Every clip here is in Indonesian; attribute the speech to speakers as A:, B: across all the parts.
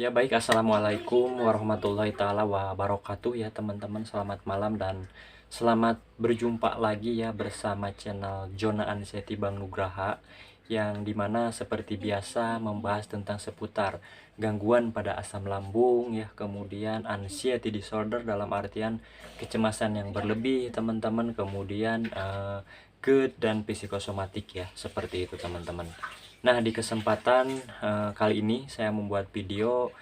A: Ya baik, Assalamualaikum warahmatullahi taala wabarakatuh ya teman-teman. Selamat malam dan selamat berjumpa lagi ya bersama channel Jona Anseti Bang Nugraha, yang dimana seperti biasa membahas tentang seputar gangguan pada asam lambung ya, kemudian anxiety disorder dalam artian kecemasan yang berlebih teman-teman, kemudian GERD dan psikosomatik ya, seperti itu teman-teman. Nah, di kesempatan kali ini saya membuat video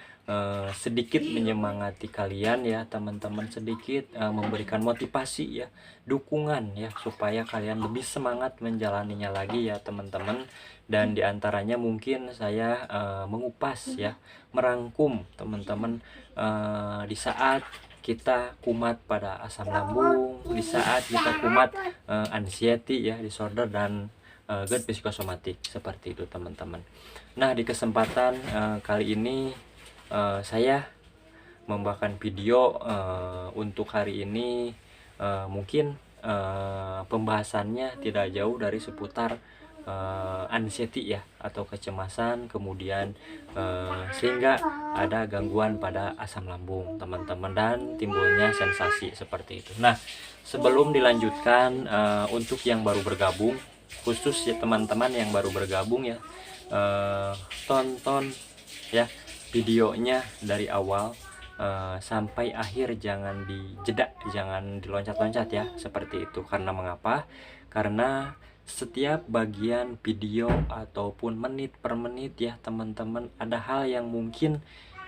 A: sedikit menyemangati kalian ya teman-teman, sedikit memberikan motivasi ya, dukungan ya, supaya kalian lebih semangat menjalaninya lagi ya teman-teman. Dan diantaranya mungkin saya mengupas ya, merangkum teman-teman di saat kita kumat pada asam lambung, di saat kita kumat anxiety ya disorder dan GERD psikosomatik, seperti itu teman-teman. Nah, di kesempatan kali ini saya membawakan video untuk hari ini. Mungkin pembahasannya tidak jauh dari seputar anxiety ya, atau kecemasan, kemudian sehingga ada gangguan pada asam lambung teman-teman, dan timbulnya sensasi seperti itu. Nah, sebelum dilanjutkan, untuk yang baru bergabung, khusus ya teman-teman yang baru bergabung ya, tonton ya videonya dari awal sampai akhir, jangan dijeda, jangan diloncat-loncat ya, seperti itu. Karena mengapa? Karena setiap bagian video ataupun menit per menit ya teman-teman, ada hal yang mungkin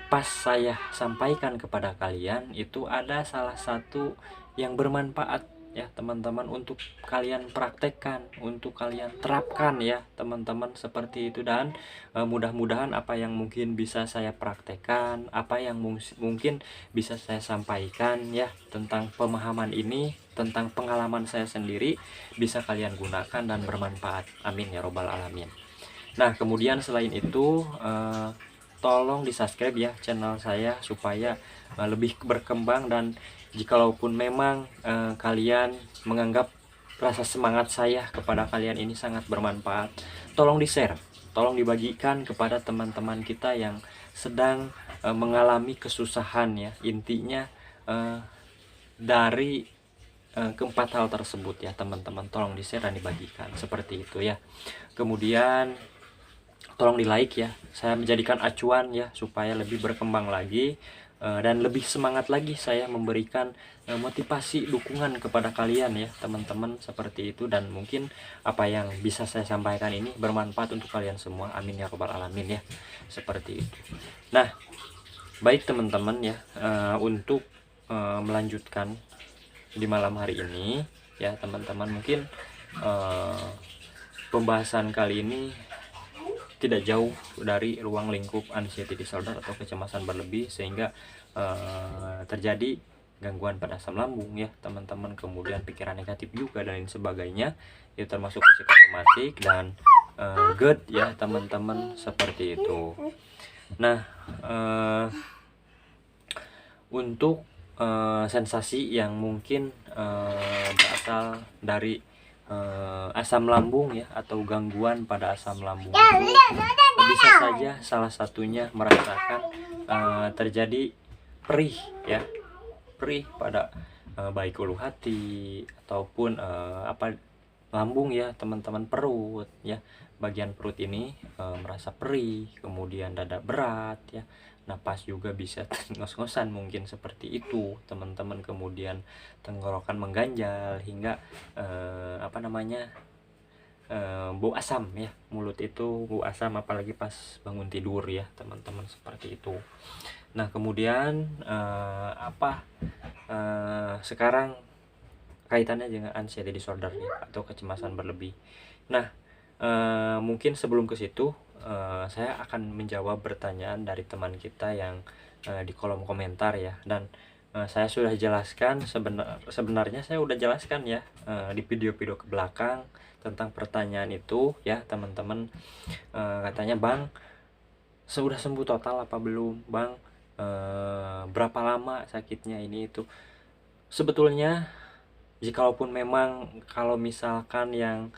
A: pas saya sampaikan kepada kalian itu ada salah satu yang bermanfaat ya teman-teman, untuk kalian praktekkan, untuk kalian terapkan ya teman-teman, seperti itu. Dan mudah-mudahan apa yang mungkin bisa saya praktekkan, apa yang mungkin bisa saya sampaikan ya tentang pemahaman ini, tentang pengalaman saya sendiri, bisa kalian gunakan dan bermanfaat. Amin ya robbal alamin. Nah, kemudian selain itu tolong di subscribe ya channel saya, supaya lebih berkembang. Dan jikalaupun memang kalian menganggap rasa semangat saya kepada kalian ini sangat bermanfaat, tolong di share, tolong dibagikan kepada teman-teman kita yang sedang mengalami kesusahan ya. Intinya dari keempat hal tersebut ya teman-teman, tolong di share dan dibagikan, seperti itu ya. Kemudian tolong di like ya, saya menjadikan acuan ya, supaya lebih berkembang lagi dan lebih semangat lagi saya memberikan motivasi, dukungan kepada kalian ya teman-teman, seperti itu. Dan mungkin apa yang bisa saya sampaikan ini bermanfaat untuk kalian semua, amin ya robbal alamin ya, seperti itu. Nah, baik teman-teman ya, untuk melanjutkan di malam hari ini ya teman-teman, mungkin pembahasan kali ini tidak jauh dari ruang lingkup anxiety disorder atau kecemasan berlebih, sehingga terjadi gangguan pada asam lambung ya teman-teman, kemudian pikiran negatif juga dan lain sebagainya, itu termasuk psikosomatik dan GERD ya teman-teman, seperti itu. Nah, untuk sensasi yang mungkin berasal dari asam lambung ya, atau gangguan pada asam lambung itu bisa saja salah satunya merasakan terjadi perih ya, perih pada baik ulu hati ataupun lambung ya teman-teman, perut ya, bagian perut ini merasa perih, kemudian dada berat ya, napas juga bisa ngos-ngosan mungkin, seperti itu teman-teman, kemudian tenggorokan mengganjal hingga bau asam ya, mulut itu bau asam apalagi pas bangun tidur ya teman-teman, seperti itu. Nah, kemudian sekarang kaitannya dengan anxiety disorder ya, atau kecemasan berlebih. Nah, mungkin sebelum ke situ saya akan menjawab pertanyaan dari teman kita yang di kolom komentar ya. Dan saya sudah jelaskan, sebenarnya saya udah jelaskan ya di video-video ke belakang tentang pertanyaan itu ya teman-teman. Katanya, Bang, sudah sembuh total apa belum, Bang? Berapa lama sakitnya ini itu? Sebetulnya jikalaupun memang kalau misalkan yang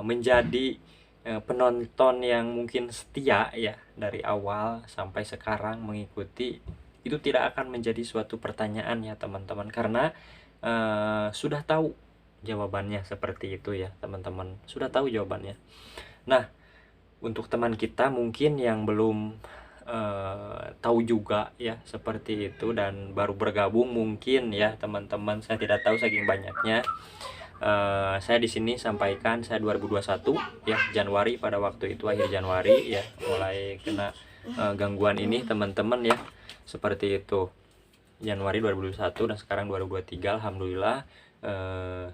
A: menjadi penonton yang mungkin setia ya dari awal sampai sekarang mengikuti, itu tidak akan menjadi suatu pertanyaan ya teman-teman, karena sudah tahu jawabannya seperti itu ya teman-teman, sudah tahu jawabannya. Nah, untuk teman kita mungkin yang belum tahu juga ya seperti itu dan baru bergabung mungkin ya teman-teman, saya tidak tahu saking banyaknya. Saya di sini sampaikan saya 2021 ya, Januari, pada waktu itu akhir Januari ya mulai kena gangguan ini teman-teman ya, seperti itu. Januari 2021 dan sekarang 2023 alhamdulillah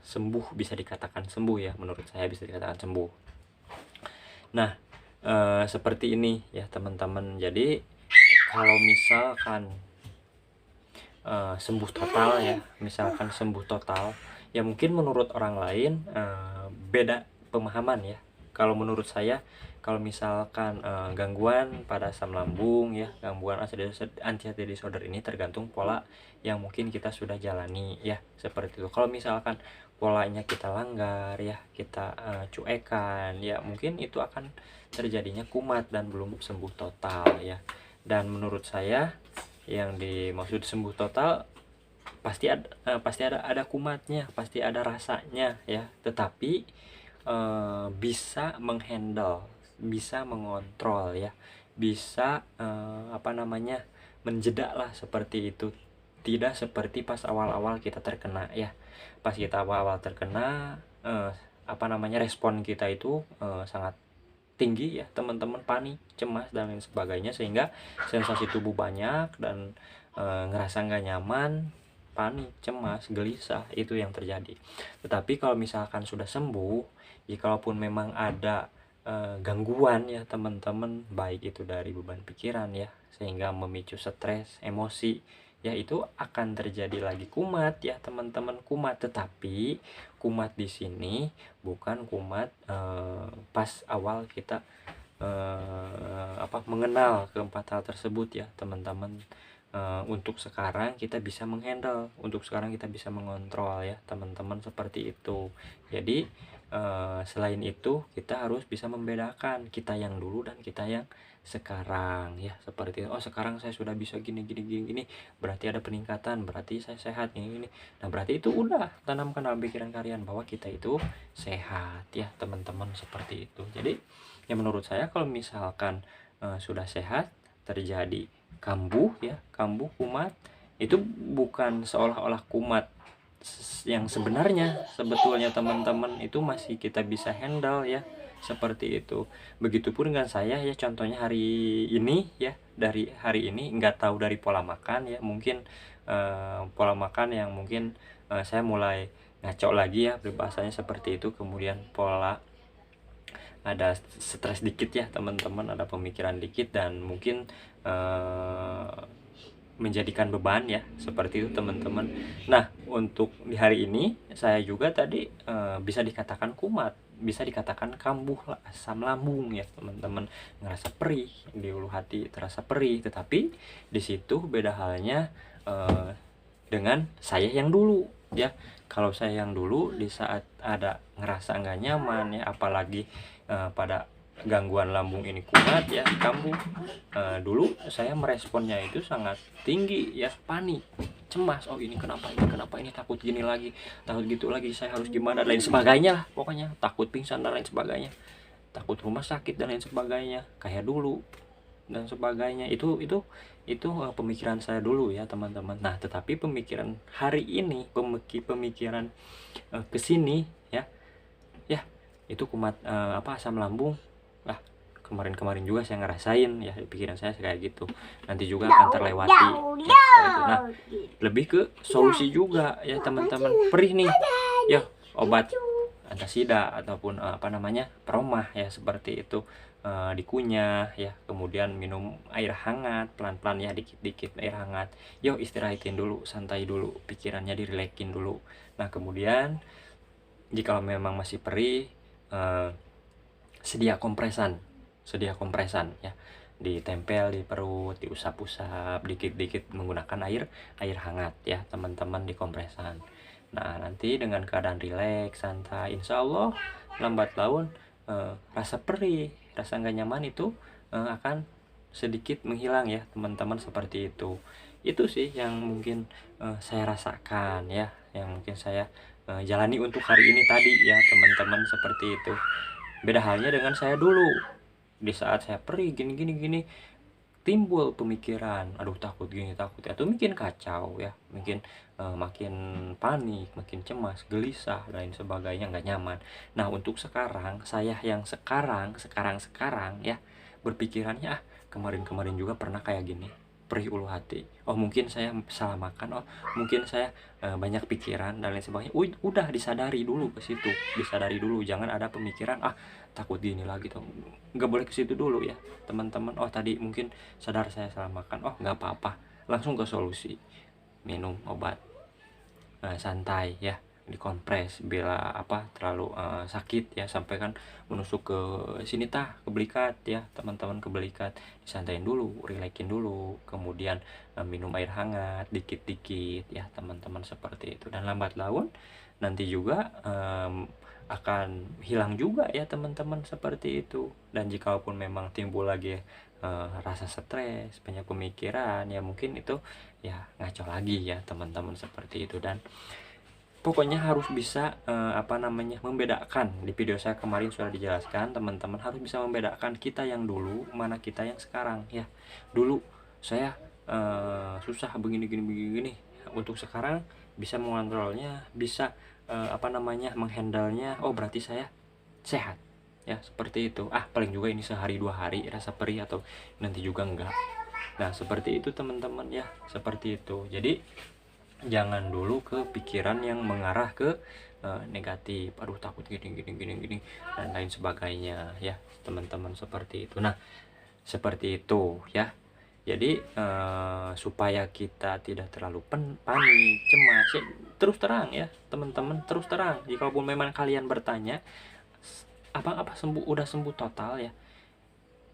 A: sembuh, bisa dikatakan sembuh ya, menurut saya bisa dikatakan sembuh. Nah, seperti ini ya teman-teman. Jadi kalau misalkan sembuh total ya, misalkan sembuh total ya, mungkin menurut orang lain beda pemahaman ya. Kalau menurut saya, kalau misalkan gangguan pada asam lambung ya, gangguan anxiety disorder ini tergantung pola yang mungkin kita sudah jalani ya, seperti itu. Kalau misalkan polanya kita langgar ya, kita cuekan ya, mungkin itu akan terjadinya kumat dan belum sembuh total ya. Dan menurut saya yang dimaksud sembuh total pasti ada kumatnya, pasti ada rasanya ya, tetapi bisa menghandle, bisa mengontrol ya, bisa menjeda lah, seperti itu. Tidak seperti pas awal-awal kita terkena ya. Pas kita awal-awal terkena respon kita itu sangat tinggi ya teman-teman, panik, cemas dan lain sebagainya, sehingga sensasi tubuh banyak dan ngerasa nggak nyaman, panik, cemas, gelisah, itu yang terjadi. Tetapi kalau misalkan sudah sembuh, jikalaupun memang ada gangguan ya teman-teman, baik itu dari beban pikiran ya, sehingga memicu stres, emosi ya, itu akan terjadi lagi kumat ya teman-teman, kumat. Tetapi kumat di sini bukan kumat pas awal kita mengenal keempat hal tersebut ya teman-teman. Untuk sekarang kita bisa menghandle, untuk sekarang kita bisa mengontrol ya teman-teman, seperti itu. Jadi selain itu kita harus bisa membedakan kita yang dulu dan kita yang sekarang ya, seperti itu. Oh, sekarang saya sudah bisa gini, berarti ada peningkatan, berarti saya sehat ini. Nah, berarti itu udah tanamkan dalam pikiran kalian bahwa kita itu sehat ya teman-teman, seperti itu. Jadi ya menurut saya kalau misalkan sudah sehat terjadi kambuh ya, kambuh, kumat, itu bukan seolah-olah kumat yang sebenarnya, sebetulnya teman-teman itu masih kita bisa handle ya, seperti itu. Begitupun dengan saya ya, contohnya hari ini ya, dari hari ini nggak tahu dari pola makan ya, mungkin pola makan yang mungkin saya mulai ngaco lagi ya, bahasanya seperti itu. Kemudian pola, ada stres dikit ya teman-teman, ada pemikiran dikit, dan mungkin menjadikan beban ya, seperti itu teman-teman. Nah, untuk di hari ini saya juga tadi bisa dikatakan kumat, bisa dikatakan kambuh lah, asam lambung ya teman-teman, ngerasa perih di ulu hati, terasa perih. Tetapi di situ beda halnya dengan saya yang dulu ya. Kalau saya yang dulu, di saat ada ngerasa nggak nyaman ya, apalagi pada gangguan lambung ini kumat ya, kambuh, dulu saya meresponnya itu sangat tinggi ya, panik, cemas, oh ini kenapa ini, takut gini lagi, takut gitu lagi, saya harus gimana, dan lain sebagainya lah, pokoknya takut pingsan dan lain sebagainya, takut rumah sakit dan lain sebagainya kayak dulu dan sebagainya. Itu pemikiran saya dulu ya teman-teman. Nah, tetapi pemikiran hari ini, pemikiran kesini ya itu kumat asam lambung lah, kemarin juga saya ngerasain ya, pikiran saya kayak gitu, nanti juga akan terlewati ya, gitu. Nah, lebih ke solusi juga ya teman-teman. Perih nih ya, obat antasida ataupun peromah ya, seperti itu, dikunyah ya, kemudian minum air hangat pelan-pelan ya, dikit-dikit air hangat, yuk istirahatin dulu, santai dulu, pikirannya dirileksin dulu. Nah, kemudian jika memang masih perih, sedia kompresan ya, ditempel di perut, diusap-usap dikit-dikit menggunakan air hangat ya teman-teman, di kompresan. Nah, nanti dengan keadaan rileks, santai, insya Allah lambat laun rasa perih, rasa nggak nyaman itu akan sedikit menghilang ya teman-teman, seperti itu. Itu sih yang mungkin saya rasakan ya, yang mungkin saya jalani untuk hari ini tadi ya teman-teman, seperti itu. Beda halnya dengan saya dulu, di saat saya perih gini gini gini, timbul pemikiran, aduh takut gini takut ya, atau mungkin kacau ya, mungkin makin panik, makin cemas, gelisah, lain sebagainya, nggak nyaman. Nah untuk sekarang, saya yang sekarang ya, berpikirannya kemarin-kemarin juga pernah kayak gini, perih ulu hati, oh mungkin saya salah makan, oh mungkin saya banyak pikiran dan lain sebagainya. Udah disadari dulu ke situ, disadari dulu, jangan ada pemikiran takut gini lagi tuh, nggak boleh ke situ dulu ya teman-teman. Oh tadi mungkin sadar saya salah makan, oh nggak apa-apa, langsung ke solusi, minum obat, santai ya, dikompres bila terlalu sakit ya, sampai kan menusuk ke sini ke belikat ya teman-teman, ke belikat, disantain dulu, rilekin dulu, kemudian minum air hangat dikit-dikit ya teman-teman, seperti itu. Dan lambat laun nanti juga akan hilang juga ya teman-teman, seperti itu. Dan jikalaupun memang timbul lagi rasa stres, banyak pemikiran ya, mungkin itu ya ngaco lagi ya teman-teman, seperti itu. Dan pokoknya harus bisa membedakan. Di video saya kemarin sudah dijelaskan, teman-teman harus bisa membedakan kita yang dulu mana kita yang sekarang ya. Dulu saya susah begini gini begini gini, untuk sekarang bisa mengontrolnya, bisa menghandlenya, oh berarti saya sehat ya, seperti itu. Paling juga ini sehari 2 hari rasa perih, atau nanti juga enggak. Nah seperti itu teman-teman ya, seperti itu. Jadi jangan dulu ke pikiran yang mengarah ke negatif, aduh takut gini gini gini gini dan lain sebagainya ya teman-teman, seperti itu. Nah seperti itu ya. Jadi supaya kita tidak terlalu panik, cemas ya, terus terang ya teman-teman, terus terang. Jikalau memang kalian bertanya apa sembuh, udah sembuh total ya,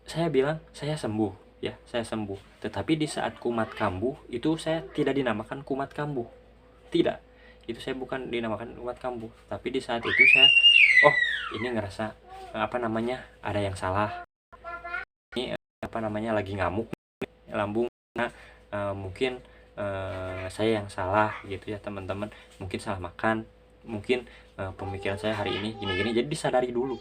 A: saya bilang saya sembuh ya, saya sembuh. Tetapi di saat kumat kambuh itu, saya tidak dinamakan kumat kambuh, tidak, itu saya bukan dinamakan kumat kambuh. Tapi di saat itu saya, oh ini ngerasa ada yang salah, ini lagi ngamuk lambung, nah mungkin saya yang salah gitu ya teman-teman, mungkin salah makan, mungkin pemikiran saya hari ini gini-gini. Jadi disadari dulu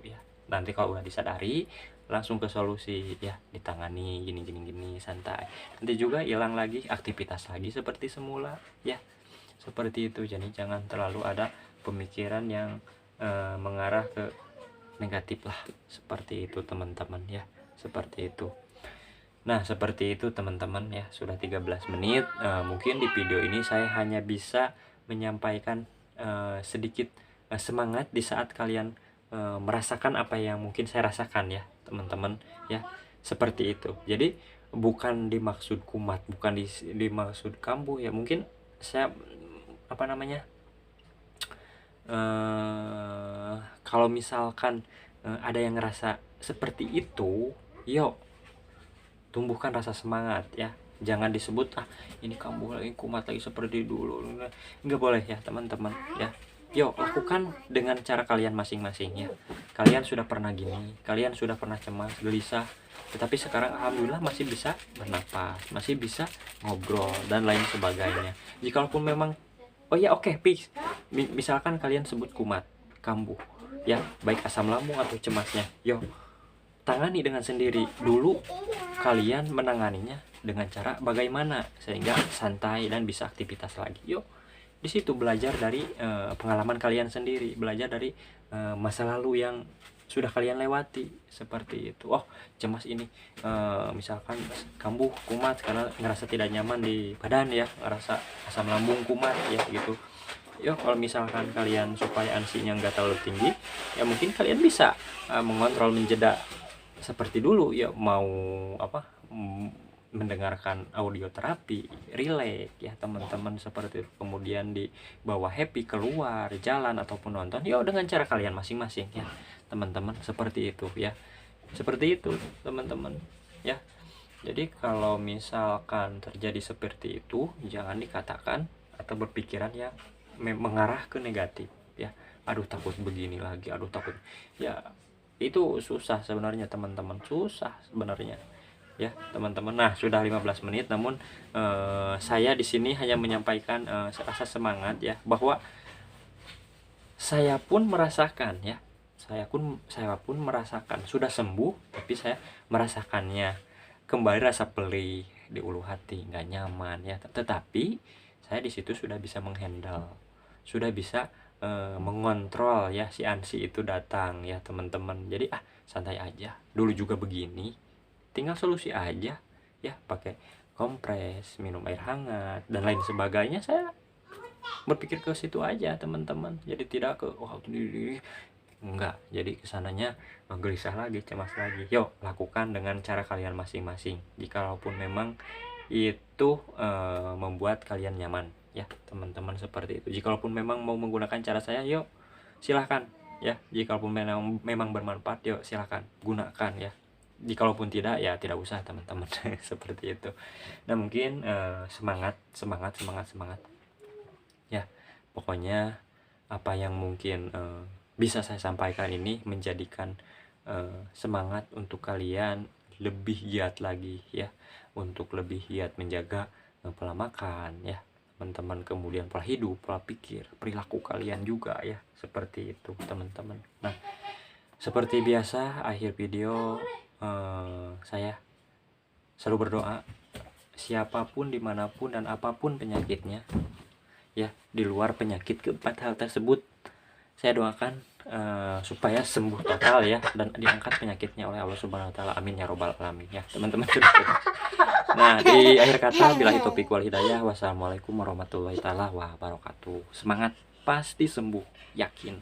A: ya. Nanti kalau udah disadari, langsung ke solusi ya, ditangani gini gini gini, santai. Nanti juga hilang lagi, aktivitas lagi seperti semula ya, seperti itu. Jadi jangan terlalu ada pemikiran yang mengarah ke negatif lah, seperti itu teman-teman ya, seperti itu. Nah seperti itu teman-teman ya, sudah 13 menit. Mungkin di video ini saya hanya bisa menyampaikan sedikit semangat di saat kalian merasakan apa yang mungkin saya rasakan ya teman-teman ya, seperti itu. Jadi bukan dimaksud kumat, bukan dimaksud kambuh ya. Mungkin saya kalau misalkan ada yang ngerasa seperti itu, yuk tumbuhkan rasa semangat ya. Jangan disebut ini kambuh lagi, kumat lagi seperti dulu, nggak boleh ya teman-teman ya. Yuk lakukan dengan cara kalian masing-masing ya. Kalian sudah pernah gini, kalian sudah pernah cemas, gelisah, tetapi sekarang alhamdulillah masih bisa bernapas, masih bisa ngobrol dan lain sebagainya. Jikalaupun memang oke, misalkan kalian sebut kumat, kambuh ya, baik asam lambung atau cemasnya, tangani dengan sendiri dulu. Kalian menanganinya dengan cara bagaimana sehingga santai dan bisa aktivitas lagi. Di situ belajar dari pengalaman kalian sendiri, belajar dari masa lalu yang sudah kalian lewati, seperti itu. Cemas ini misalkan kambuh, kumat karena ngerasa tidak nyaman di badan ya, ngerasa asam lambung kumat ya gitu. Kalau misalkan kalian supaya ansinya nggak terlalu tinggi ya, mungkin kalian bisa mengontrol, menjeda seperti dulu ya, mau mendengarkan audio terapi, relax ya teman-teman, seperti itu. Kemudian dibawa happy keluar jalan ataupun nonton dengan cara kalian masing-masing ya teman-teman, seperti itu ya, seperti itu teman-teman ya. Jadi kalau misalkan terjadi seperti itu, jangan dikatakan atau berpikiran yang mengarah ke negatif ya. aduh takut begini lagi, aduh takut. Ya itu susah sebenarnya teman-teman, susah sebenarnya ya teman-teman. Nah, sudah 15 menit, namun saya di sini hanya menyampaikan rasa semangat ya, bahwa saya pun merasakan ya, saya pun merasakan sudah sembuh, tapi saya merasakannya kembali rasa perih di ulu hati, nggak nyaman ya. Tetapi saya di situ sudah bisa menghandle, sudah bisa mengontrol ya si ansi itu datang ya teman-teman. Jadi santai aja, dulu juga begini, tinggal solusi aja ya, pakai kompres, minum air hangat dan lain sebagainya. Saya berpikir ke situ aja teman-teman, jadi tidak ke enggak, jadi kesananya gelisah lagi, cemas lagi. Yuk lakukan dengan cara kalian masing-masing, jikalaupun memang itu membuat kalian nyaman ya teman-teman, seperti itu. Jikalaupun memang mau menggunakan cara saya, yuk silahkan ya. Jikalaupun memang bermanfaat, yuk silahkan gunakan ya. Jikalaupun tidak, ya tidak usah teman-teman. Seperti itu. Nah mungkin semangat ya, pokoknya apa yang mungkin bisa saya sampaikan ini menjadikan semangat untuk kalian lebih giat lagi ya, untuk lebih giat menjaga pola makan ya teman-teman, kemudian pola hidup, pola pikir, perilaku kalian juga ya, seperti itu teman-teman. Nah, seperti biasa akhir video saya selalu berdoa, siapapun, dimanapun, dan apapun penyakitnya ya, di luar penyakit keempat hal tersebut, saya doakan supaya sembuh total ya, dan diangkat penyakitnya oleh Allah Subhanahu wa taala. Amin ya robbal alamin ya teman-teman. Nah, di akhir kata, billahi taufiq wal hidayah. Wassalamualaikum warahmatullahi taala wabarakatuh. Semangat, pasti sembuh, yakin.